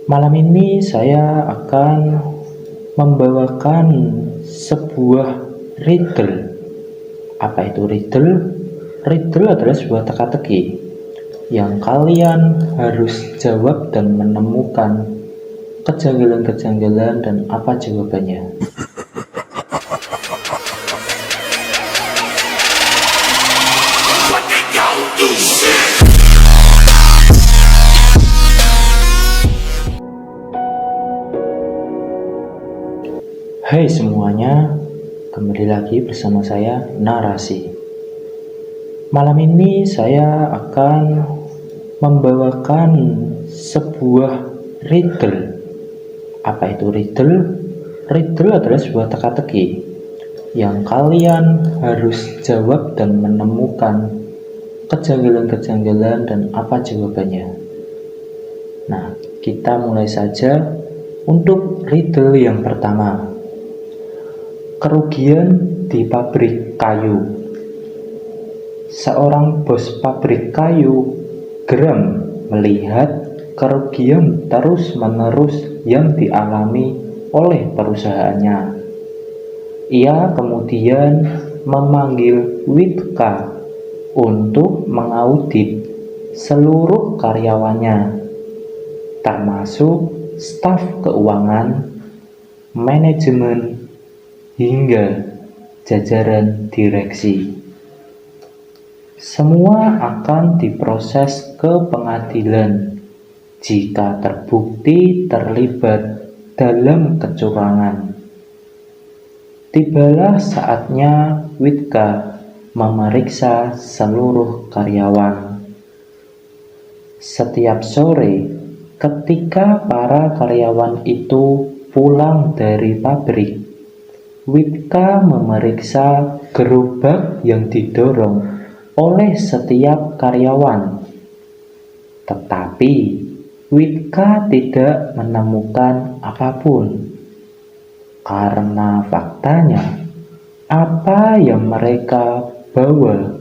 Malam ini saya akan membawakan sebuah riddle. Apa itu riddle? Riddle adalah sebuah teka-teki yang kalian harus jawab dan menemukan kejanggalan-kejanggalan dan apa jawabannya. Hai semuanya, kembali lagi bersama saya Narasi. Malam ini saya akan membawakan sebuah riddle. Apa itu riddle? Riddle adalah sebuah teka-teki yang kalian harus jawab dan menemukan kejanggalan-kejanggalan dan apa jawabannya. Nah, kita mulai saja untuk riddle yang pertama. Kerugian di pabrik kayu. Seorang bos pabrik kayu geram melihat kerugian terus-menerus yang dialami oleh perusahaannya. Ia kemudian memanggil Witka untuk mengaudit seluruh karyawannya, termasuk staf keuangan, manajemen, hingga jajaran direksi. Semua akan diproses ke pengadilan jika terbukti terlibat dalam kecurangan. Tibalah saatnya Witka memeriksa seluruh karyawan. Setiap sore, ketika para karyawan itu pulang dari pabrik, Witka memeriksa gerobak yang didorong oleh setiap karyawan. Tetapi Witka tidak menemukan apapun. Karena faktanya, apa yang mereka bawa,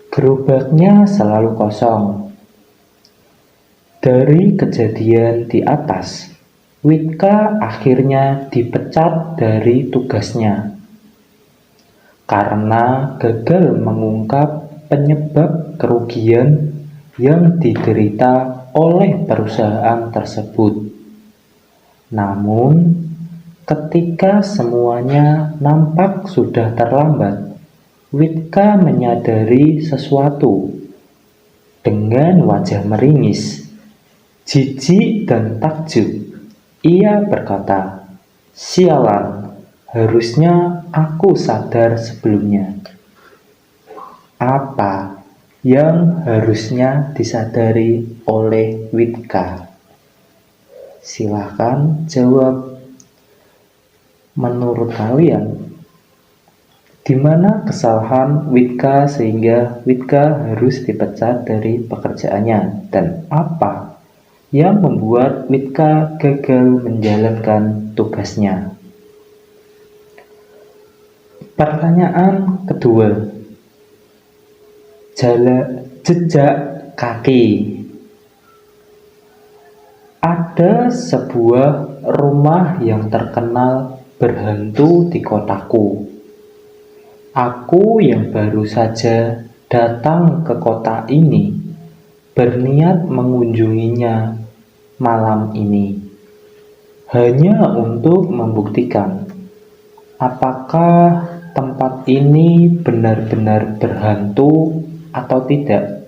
gerobaknya selalu kosong. Dari kejadian di atas, Witka akhirnya dipecat dari tugasnya karena gagal mengungkap penyebab kerugian yang diderita oleh perusahaan tersebut. Namun, ketika semuanya nampak sudah terlambat, Witka menyadari sesuatu. Dengan wajah meringis, jijik dan takjub, ia berkata, "Sialan, harusnya aku sadar sebelumnya." Apa yang harusnya disadari oleh Witka? Silahkan jawab. Menurut kalian, di mana kesalahan Witka sehingga Witka harus dipecat dari pekerjaannya, dan apa yang membuat Witka gagal menjalankan tugasnya? Pertanyaan kedua, jejak kaki. Ada sebuah rumah yang terkenal berhantu di kotaku. Aku yang baru saja datang ke kota ini berniat mengunjunginya malam ini, hanya untuk membuktikan apakah tempat ini benar-benar berhantu atau tidak.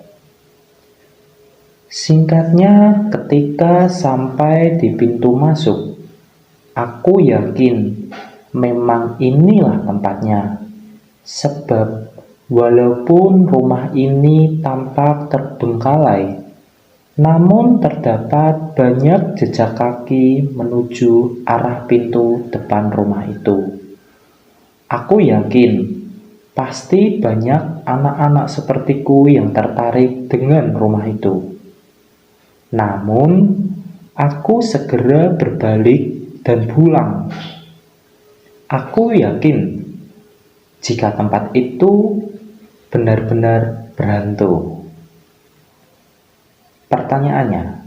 Singkatnya, ketika sampai di pintu masuk, aku yakin memang inilah tempatnya. Sebab walaupun rumah ini tampak terbengkalai, namun terdapat banyak jejak kaki menuju arah pintu depan rumah itu. Aku yakin pasti banyak anak-anak sepertiku yang tertarik dengan rumah itu. Namun, aku segera berbalik dan pulang. Aku yakin jika tempat itu benar-benar berhantu. Pertanyaannya,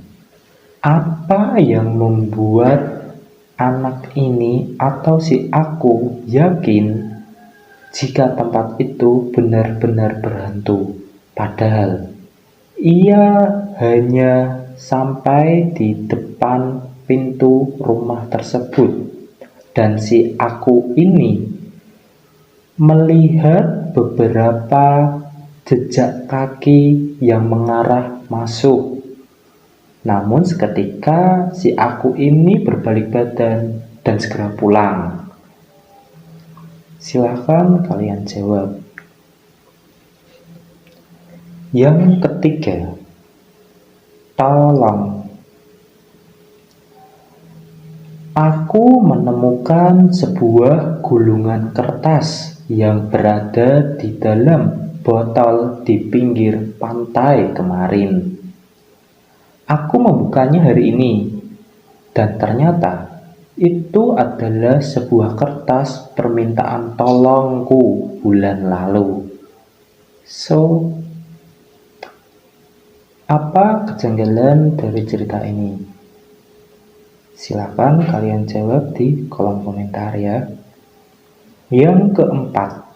Apa yang membuat anak ini atau si aku yakin jika tempat itu benar-benar berhantu? Padahal ia hanya sampai di depan pintu rumah tersebut, dan si aku ini melihat beberapa jejak kaki yang mengarah masuk. Namun seketika si aku ini berbalik badan dan segera pulang. Silahkan kalian jawab. Yang ketiga, tolong. Aku menemukan sebuah gulungan kertas yang berada di dalam botol di pinggir pantai kemarin. Aku membukanya hari ini, dan ternyata itu adalah sebuah kertas permintaan tolongku bulan lalu. So, apa kejanggalan dari cerita ini? Silakan kalian jawab di kolom komentar ya. Yang keempat,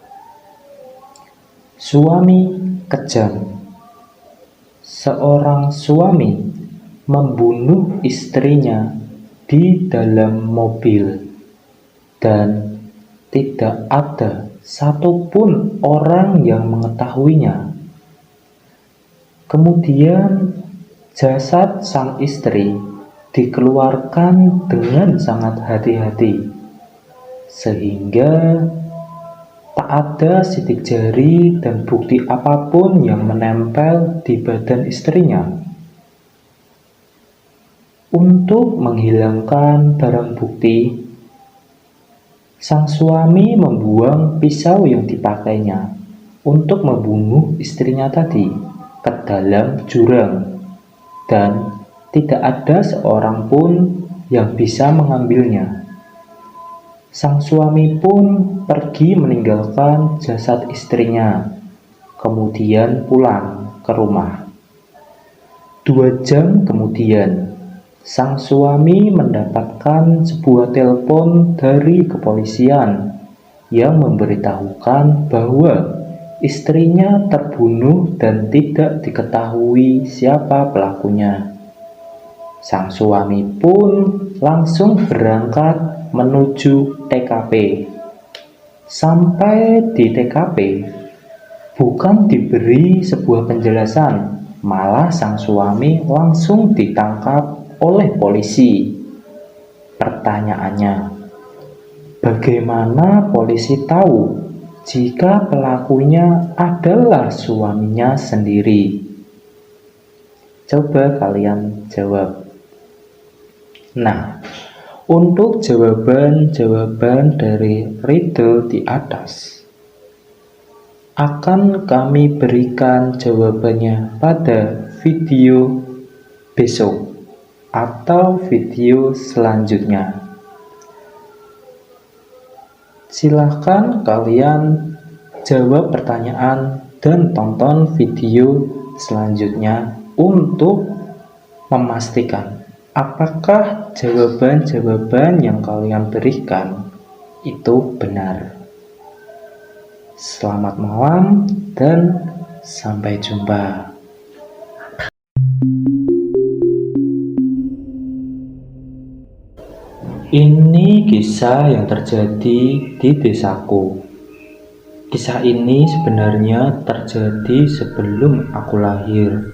suami kejam. Seorang suami membunuh istrinya di dalam mobil dan tidak ada satupun orang yang mengetahuinya. Kemudian jasad sang istri dikeluarkan dengan sangat hati-hati sehingga tak ada sidik jari dan bukti apapun yang menempel di badan istrinya. Untuk menghilangkan barang bukti, sang suami membuang pisau yang dipakainya untuk membunuh istrinya tadi ke dalam jurang, dan tidak ada seorang pun yang bisa mengambilnya. Sang suami pun pergi meninggalkan jasad istrinya, kemudian pulang ke rumah. 2 jam kemudian, sang suami mendapatkan sebuah telepon dari kepolisian yang memberitahukan bahwa istrinya terbunuh dan tidak diketahui siapa pelakunya. Sang suami pun langsung berangkat menuju TKP. Sampai di TKP, bukan diberi sebuah penjelasan, malah sang suami langsung ditangkap oleh polisi. Pertanyaannya, bagaimana polisi tahu jika pelakunya adalah suaminya sendiri? Coba kalian jawab. Nah, untuk jawaban-jawaban dari riddle di atas akan kami berikan jawabannya pada video besok atau video selanjutnya. Silahkan kalian jawab pertanyaan dan tonton video selanjutnya untuk memastikan apakah jawaban-jawaban yang kalian berikan itu benar. Selamat malam dan sampai jumpa. Ini kisah yang terjadi di desaku. Kisah ini sebenarnya terjadi sebelum aku lahir.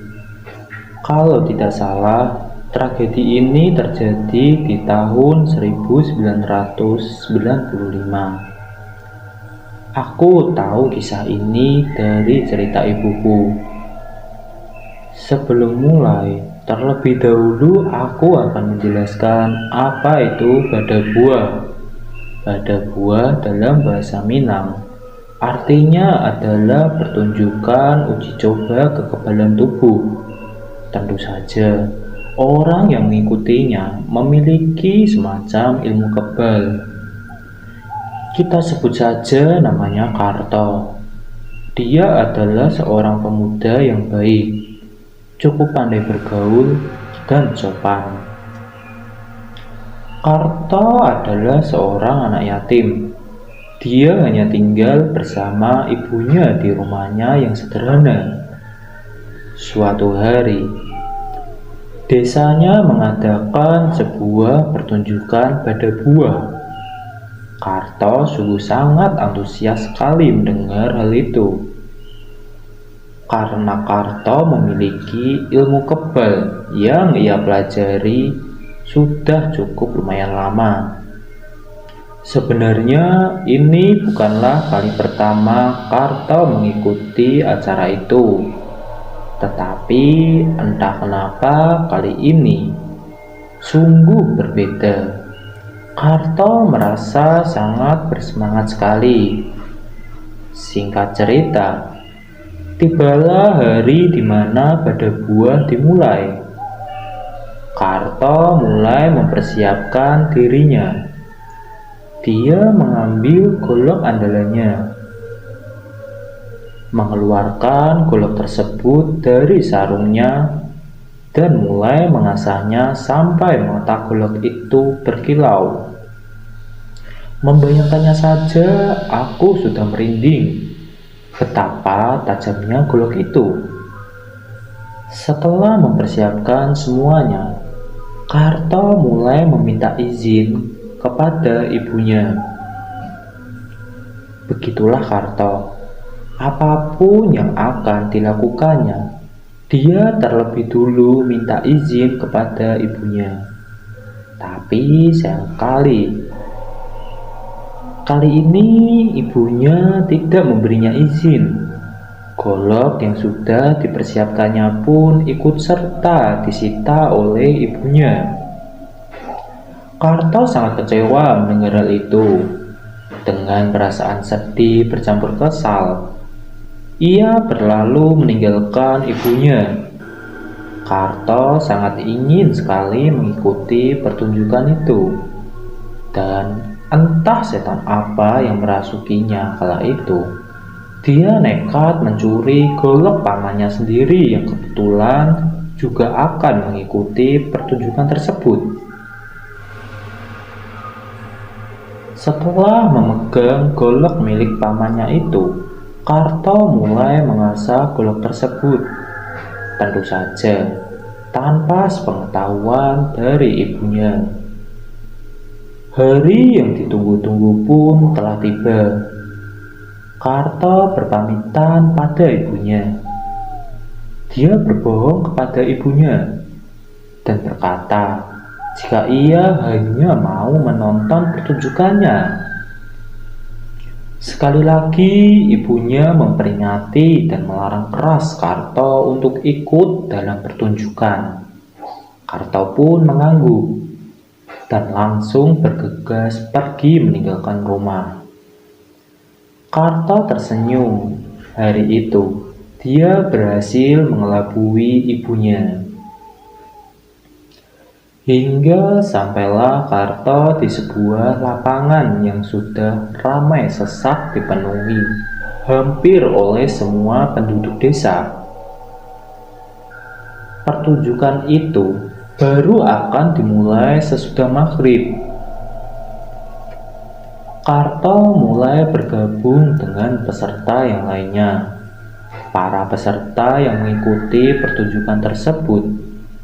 Kalau tidak salah, tragedi ini terjadi di tahun 1995. Aku tahu kisah ini dari cerita ibuku. Sebelum mulai, terlebih dahulu aku akan menjelaskan apa itu Bada-Buah. Bada-Buah dalam bahasa Minang artinya adalah pertunjukan uji coba kekebalan tubuh. Tentu saja, orang yang mengikutinya memiliki semacam ilmu kebal. Kita sebut saja namanya Karto. Dia adalah seorang pemuda yang baik, cukup pandai bergaul, dan sopan. Karto adalah seorang anak yatim. Dia hanya tinggal bersama ibunya di rumahnya yang sederhana. Suatu hari, desanya mengadakan sebuah pertunjukan pada buah. Karto sungguh sangat antusias sekali mendengar hal itu. Karena Karto memiliki ilmu kebal yang ia pelajari sudah cukup lumayan lama. Sebenarnya ini bukanlah kali pertama Karto mengikuti acara itu. Tetapi entah kenapa kali ini sungguh berbeda. Karto merasa sangat bersemangat sekali. Singkat cerita, tibalah hari di mana pada buah dimulai. Karto mulai mempersiapkan dirinya. Dia mengambil golok andalannya, mengeluarkan golok tersebut dari sarungnya, dan mulai mengasahnya sampai mata golok itu berkilau. Membayangkannya saja aku sudah merinding. Betapa tajamnya golok itu. Setelah mempersiapkan semuanya, Karto mulai meminta izin kepada ibunya. Begitulah Karto. Apapun yang akan dilakukannya, dia terlebih dulu minta izin kepada ibunya. Tapi sayang kali ini ibunya tidak memberinya izin. Golok yang sudah dipersiapkannya pun ikut serta disita oleh ibunya. Karto sangat kecewa mendengar hal itu. Dengan perasaan sedih bercampur kesal, ia berlalu meninggalkan ibunya. Karto sangat ingin sekali mengikuti pertunjukan itu. Dan entah setan apa yang merasukinya kala itu. Dia nekat mencuri golok pamannya sendiri yang kebetulan juga akan mengikuti pertunjukan tersebut. Setelah memegang golok milik pamannya itu, Karto mulai mengasah golok tersebut. Tentu saja tanpa sepengetahuan dari ibunya. Hari yang ditunggu-tunggu pun telah tiba. Karto berpamitan pada ibunya. Dia berbohong kepada ibunya dan berkata jika ia hanya mau menonton pertunjukannya. Sekali lagi ibunya memperingati dan melarang keras Karto untuk ikut dalam pertunjukan. Karto pun mengangguk dan langsung bergegas pergi meninggalkan rumah. Karto tersenyum. Hari itu, dia berhasil mengelabui ibunya. Hingga sampailah Karto di sebuah lapangan yang sudah ramai sesak dipenuhi hampir oleh semua penduduk desa. Pertunjukan itu baru akan dimulai sesudah maghrib. Karto mulai bergabung dengan peserta yang lainnya. Para peserta yang mengikuti pertunjukan tersebut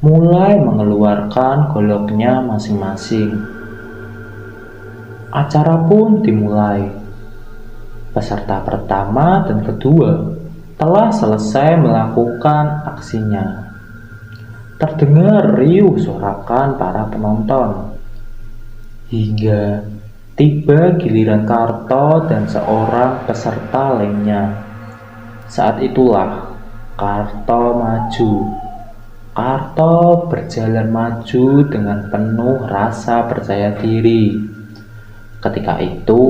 mulai mengeluarkan goloknya masing-masing. Acara pun dimulai. Peserta pertama dan kedua telah selesai melakukan aksinya. Terdengar riuh sorakan para penonton. Hingga tiba giliran Karto dan seorang peserta lainnya. Saat itulah Karto maju. Karto berjalan maju dengan penuh rasa percaya diri. Ketika itu,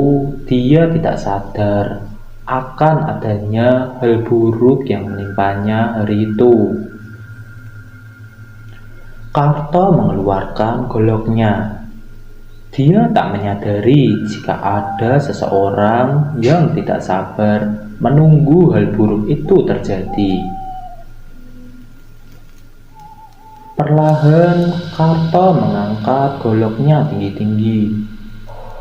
dia tidak sadar akan adanya hal buruk yang menimpanya hari itu. Karto mengeluarkan goloknya. Dia tak menyadari jika ada seseorang yang tidak sabar menunggu hal buruk itu terjadi. Perlahan Karto mengangkat goloknya tinggi-tinggi.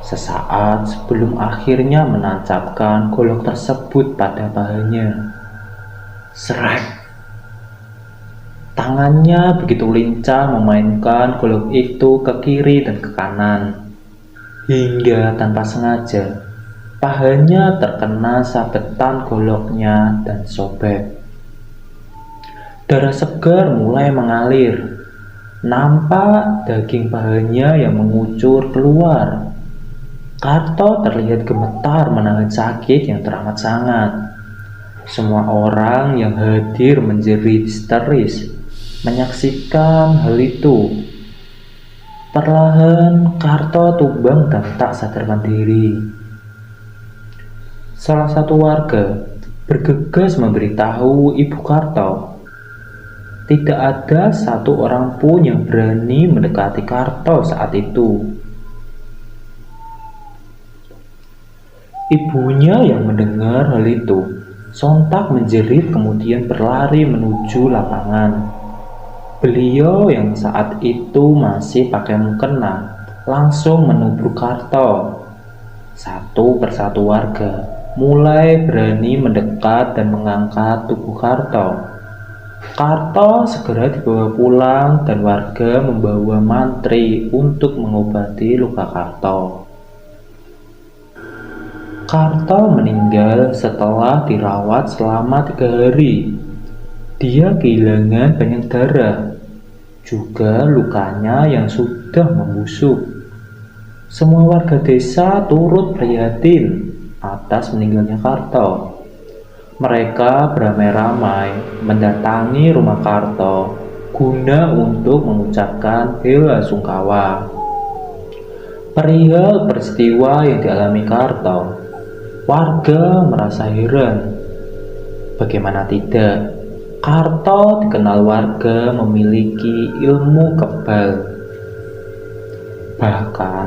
Sesaat sebelum akhirnya menancapkan golok tersebut pada pahannya. Seret! Tangannya begitu lincah memainkan golok itu ke kiri dan ke kanan. Hingga tanpa sengaja, pahanya terkena sabetan goloknya dan sobek. Darah segar mulai mengalir. Nampak daging pahanya yang mengucur keluar. Karto terlihat gemetar menahan sakit yang teramat sangat. Semua orang yang hadir menjerit histeris menyaksikan hal itu. Perlahan Karto tumbang dan tak sadarkan diri. Salah satu warga bergegas memberitahu Ibu Karto. Tidak ada satu orang pun yang berani mendekati Karto saat itu. Ibunya yang mendengar hal itu sontak menjerit kemudian berlari menuju lapangan. Beliau yang saat itu masih pakai mukena langsung menubruk Karto. Satu persatu warga mulai berani mendekat dan mengangkat tubuh Karto. Karto segera dibawa pulang dan warga membawa mantri untuk mengobati luka Karto. Karto meninggal setelah dirawat selama 3 hari. Dia kehilangan banyak darah, juga lukanya yang sudah membusuk. Semua warga desa turut prihatin atas meninggalnya Karto. Mereka beramai-ramai mendatangi rumah Karto guna untuk mengucapkan bela sungkawa. Perihal peristiwa yang dialami Karto, warga merasa heran. Bagaimana tidak, Karto dikenal warga memiliki ilmu kebal. Bahkan,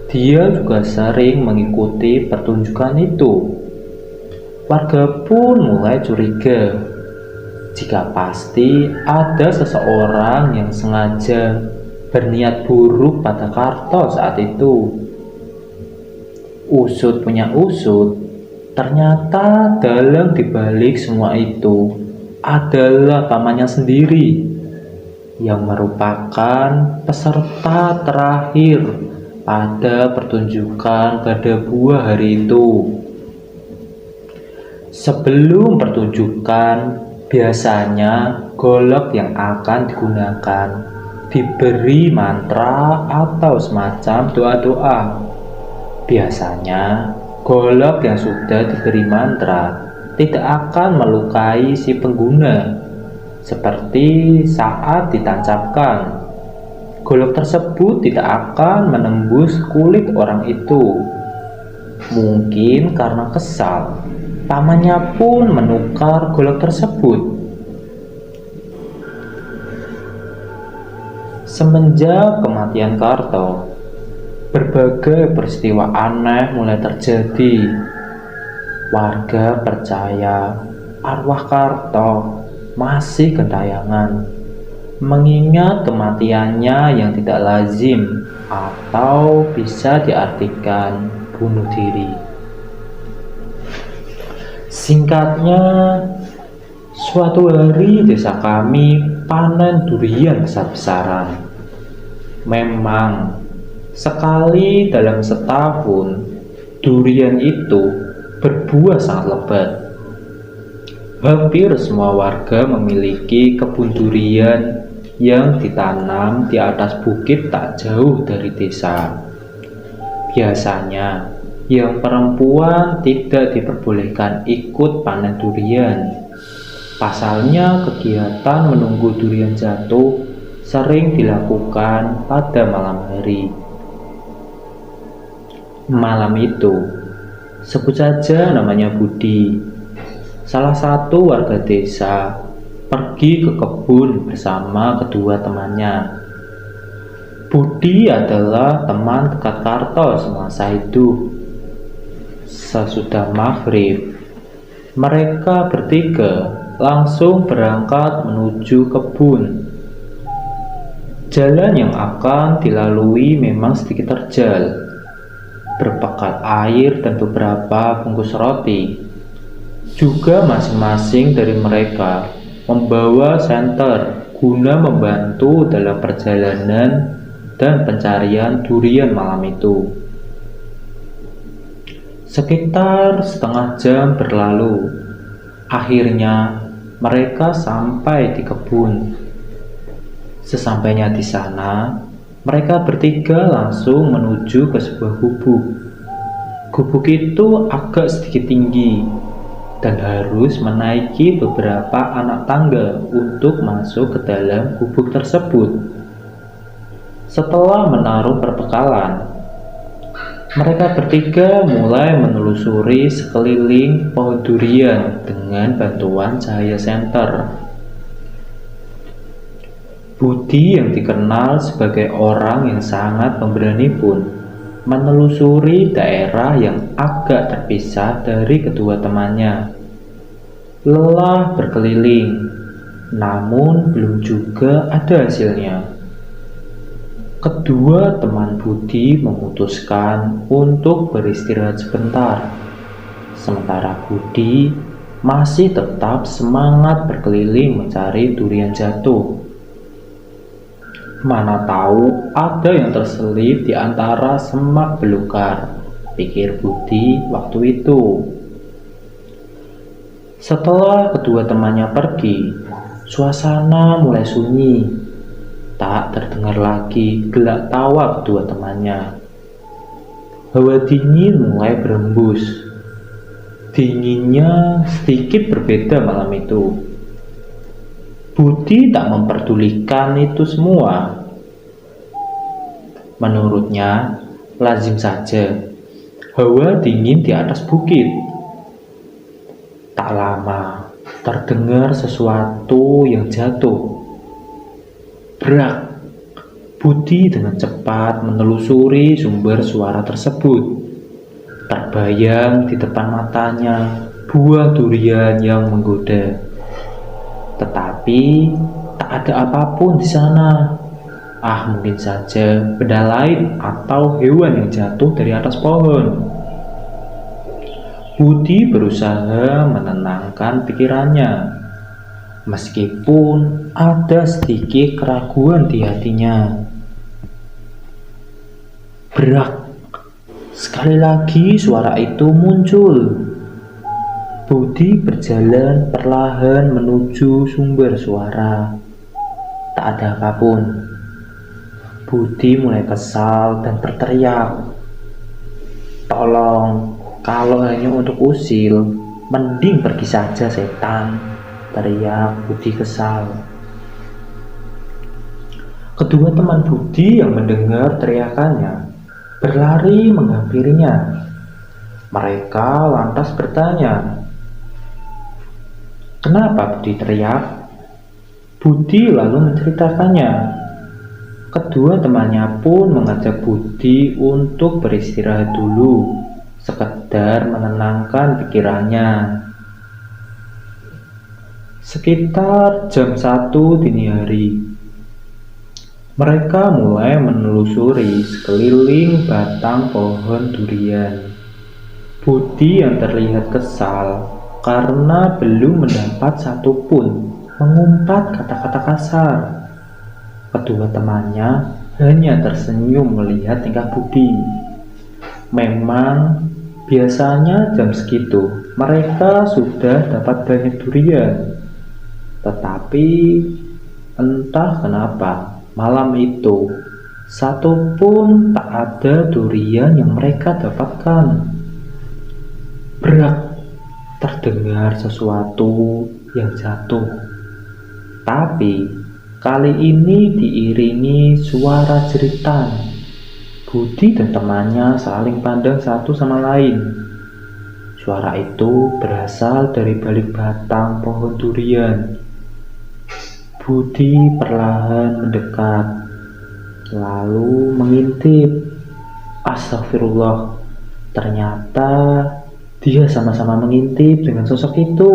dia juga sering mengikuti pertunjukan itu. Warga pun mulai curiga jika pasti ada seseorang yang sengaja berniat buruk pada Karto saat itu. Usut punya usut, ternyata dalang dibalik semua itu adalah pamannya sendiri yang merupakan peserta terakhir pada pertunjukan pada buah hari itu. Sebelum pertunjukan, biasanya golok yang akan digunakan diberi mantra atau semacam doa-doa. Biasanya, golok yang sudah diberi mantra tidak akan melukai si pengguna, seperti saat ditancapkan. Golok tersebut tidak akan menembus kulit orang itu. Mungkin karena kesal, pamannya pun menukar golok tersebut. Semenjak kematian Karto, berbagai peristiwa aneh mulai terjadi. Warga percaya arwah Karto masih gentayangan, mengingat kematiannya yang tidak lazim atau bisa diartikan bunuh diri. Singkatnya, suatu hari desa kami panen durian besar-besaran. Memang, sekali dalam setahun, durian itu berbuah sangat lebat. Hampir semua warga memiliki kebun durian yang ditanam di atas bukit tak jauh dari desa. Biasanya, yang perempuan tidak diperbolehkan ikut panen durian. Pasalnya, kegiatan menunggu durian jatuh sering dilakukan pada malam hari. Malam itu, sebut saja namanya Budi, salah satu warga desa, pergi ke kebun bersama kedua temannya. Budi adalah teman dekat Karto semasa hidup. Sesudah maghrib, mereka bertiga langsung berangkat menuju kebun. Jalan yang akan dilalui memang sedikit terjal, berbekal air dan beberapa bungkus roti. Juga masing-masing dari mereka membawa senter guna membantu dalam perjalanan dan pencarian durian malam itu. Sekitar setengah jam berlalu. Akhirnya mereka sampai di kebun. Sesampainya di sana, mereka bertiga langsung menuju ke sebuah gubuk. Gubuk itu agak sedikit tinggi dan harus menaiki beberapa anak tangga untuk masuk ke dalam gubuk tersebut. Setelah menaruh perbekalan, mereka bertiga mulai menelusuri sekeliling pohon durian dengan bantuan cahaya senter. Budi yang dikenal sebagai orang yang sangat pemberani pun menelusuri daerah yang agak terpisah dari kedua temannya. Lelah berkeliling, namun belum juga ada hasilnya. Kedua teman Budi memutuskan untuk beristirahat sebentar. Sementara Budi masih tetap semangat berkeliling mencari durian jatuh. Mana tahu ada yang terselip di antara semak belukar, pikir Budi waktu itu. Setelah kedua temannya pergi, suasana mulai sunyi. Tak terdengar lagi gelak tawa kedua temannya. Hawa dingin mulai berembus. Dinginnya sedikit berbeda malam itu. Budi tak memperdulikan itu semua. Menurutnya, lazim saja. Hawa dingin di atas bukit. Tak lama, terdengar sesuatu yang jatuh. Brak! Budi dengan cepat menelusuri sumber suara tersebut. Terbayang di depan matanya buah durian yang menggoda. Tetapi tak ada apapun di sana. Mungkin saja benda lain atau hewan yang jatuh dari atas pohon. Budi berusaha menenangkan pikirannya, meskipun ada sedikit keraguan di hatinya. Berak! Sekali lagi suara itu muncul. Budi berjalan perlahan menuju sumber suara. Tak ada apapun. Budi mulai kesal dan berteriak. Tolong, kalau hanya untuk usil, mending pergi saja setan, teriak Budi kesal. Kedua teman Budi yang mendengar teriakannya berlari menghampirinya. Mereka lantas bertanya, "Kenapa Budi teriak?" Budi lalu menceritakannya. Kedua temannya pun mengajak Budi untuk beristirahat dulu, sekedar menenangkan pikirannya. Sekitar jam 1 dini hari, mereka mulai menelusuri sekeliling batang pohon durian. Budi yang terlihat kesal karena belum mendapat satupun mengumpat kata-kata kasar. Kedua temannya hanya tersenyum melihat tingkah Budi. Memang biasanya jam segitu mereka sudah dapat banyak durian. Tetapi entah kenapa malam itu satupun tak ada durian yang mereka dapatkan. Berak! Terdengar sesuatu yang jatuh. Tapi kali ini diiringi suara jeritan. Budi dan temannya saling pandang satu sama lain. Suara itu berasal dari balik batang pohon durian. Budi perlahan mendekat, lalu mengintip. Astagfirullah, ternyata dia sama-sama mengintip dengan sosok itu,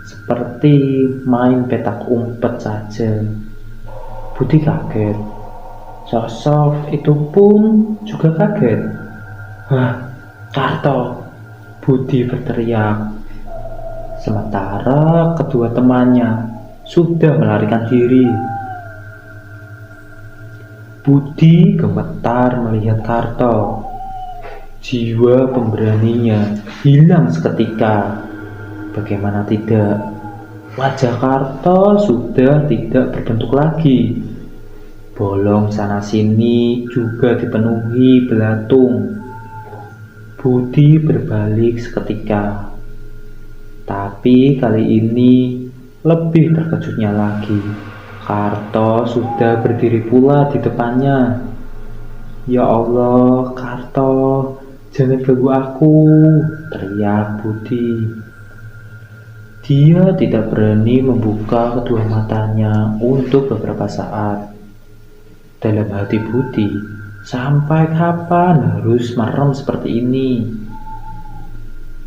seperti main petak umpet saja. Budi kaget. Sosok itu pun juga kaget. "Hah, Karto!" Budi berteriak. Sementara kedua temannya sudah melarikan diri. Budi gemetar melihat Karto. Jiwa pemberaninya hilang seketika. Bagaimana tidak, wajah Karto sudah tidak berbentuk lagi. Bolong sana-sini juga dipenuhi belatung. Budi berbalik seketika. Tapi kali ini lebih terkejutnya lagi. Karto sudah berdiri pula di depannya. "Ya Allah, Karto, jangan ganggu aku!" teriak Budi. Dia tidak berani membuka kedua matanya untuk beberapa saat. Dalam hati Budi, sampai kapan harus merem seperti ini?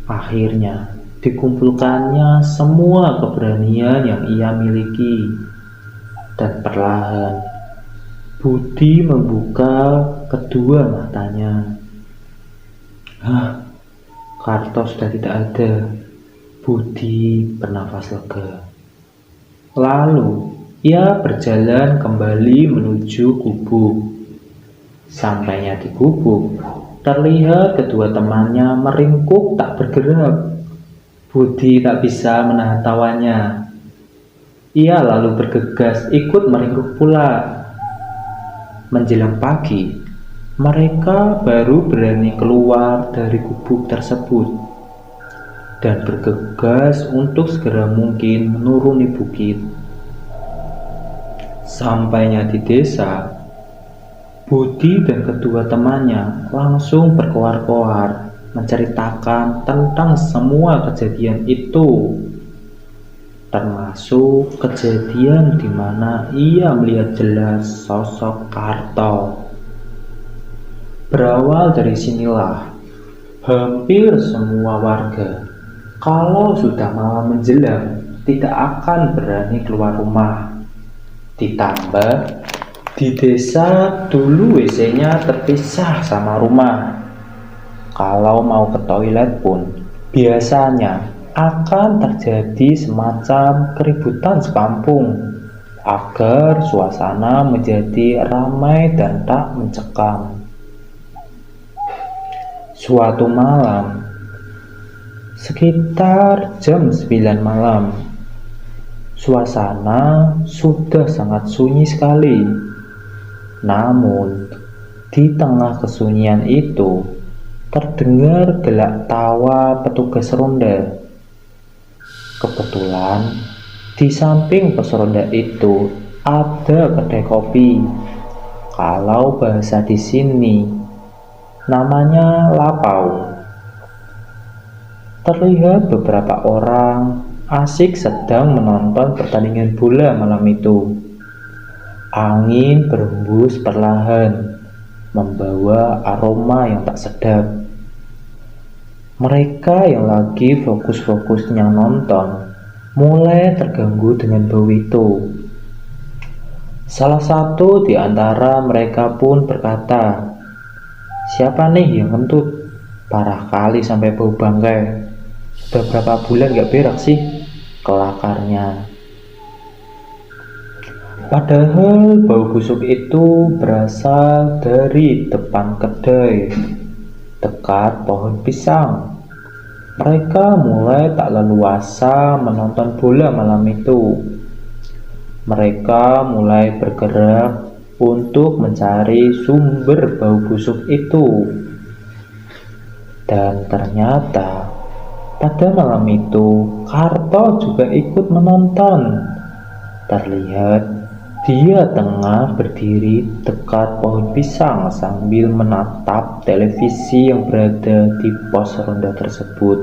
Akhirnya, dikumpulkannya semua keberanian yang ia miliki. Dan perlahan, Budi membuka kedua matanya. "Hah, Karto sudah tidak ada." Budi bernafas lega. Lalu, ia berjalan kembali menuju gubuk. Sampainya di gubuk, terlihat kedua temannya meringkuk tak bergerak. Budi tak bisa menahan tawanya. Ia lalu bergegas ikut meringkuk pula. Menjelang pagi, mereka baru berani keluar dari gubuk tersebut dan bergegas untuk segera mungkin menuruni bukit. Sampainya di desa, Budi dan kedua temannya langsung berkoar-koar menceritakan tentang semua kejadian itu, termasuk kejadian di mana ia melihat jelas sosok Karto. Berawal dari sinilah, hampir semua warga, kalau sudah malam menjelang, tidak akan berani keluar rumah. Ditambah, di desa dulu WC-nya terpisah sama rumah. Kalau mau ke toilet pun, biasanya akan terjadi semacam keributan sekampung agar suasana menjadi ramai dan tak mencekam. Suatu malam, sekitar jam 9 malam, suasana sudah sangat sunyi sekali. Namun, di tengah kesunyian itu, terdengar gelak tawa petugas ronda. Kebetulan, di samping pos ronda itu ada kedai kopi. Kalau bahasa di sini, namanya lapau. Terlihat beberapa orang asik sedang menonton pertandingan bola malam itu. Angin berhembus perlahan, membawa aroma yang tak sedap. Mereka yang lagi fokus-fokusnya nonton mulai terganggu dengan bau itu. Salah satu di antara mereka pun berkata, "Siapa nih yang kentut? Parah kali sampai bau bangkai. Udah berapa bulan gak berak sih?" kelakarnya. Padahal bau busuk itu berasal dari depan kedai, dekat pohon pisang. Mereka mulai tak leluasa menonton bola malam itu. Mereka mulai bergerak untuk mencari sumber bau busuk itu. Dan ternyata pada malam itu, Karto juga ikut menonton. Terlihat dia tengah berdiri dekat pohon pisang sambil menatap televisi yang berada di pos ronda tersebut.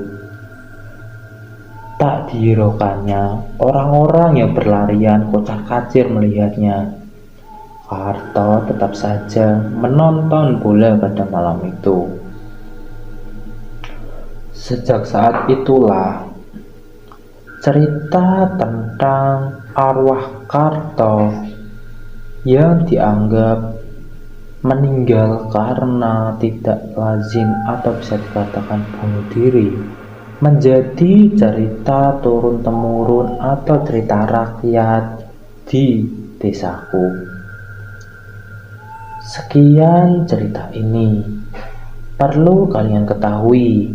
Tak dihiraukannya, orang-orang yang berlarian kocar-kacir melihatnya. Karto tetap saja menonton bola pada malam itu. Sejak saat itulah, cerita tentang arwah Karto yang dianggap meninggal karena tidak lazim atau bisa dikatakan bunuh diri menjadi cerita turun-temurun atau cerita rakyat di desaku. Sekian cerita ini. Perlu kalian ketahui,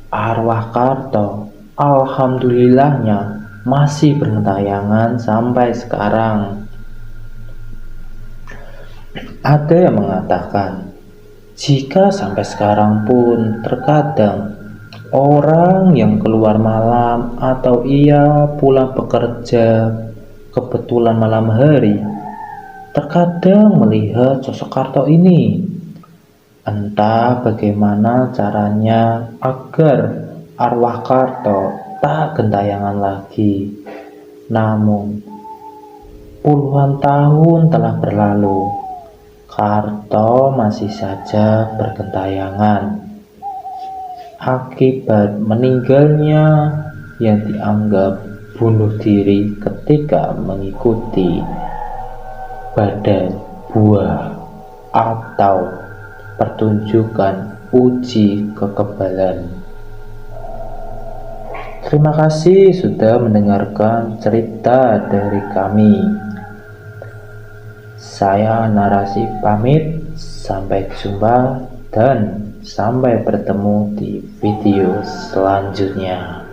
arwah Karto alhamdulillahnya masih bergentayangan sampai sekarang. Ada yang mengatakan, jika sampai sekarang pun terkadang orang yang keluar malam atau ia pulang bekerja kebetulan malam hari, terkadang melihat sosok Karto ini. Entah bagaimana caranya agar arwah Karto tak gentayangan lagi. Namun, puluhan tahun telah berlalu. Karto masih saja bergentayangan akibat meninggalnya yang dianggap bunuh diri ketika mengikuti badai buah atau pertunjukan uji kekebalan. Terima kasih sudah mendengarkan cerita dari kami. Saya Narasi pamit, sampai jumpa dan sampai bertemu di video selanjutnya.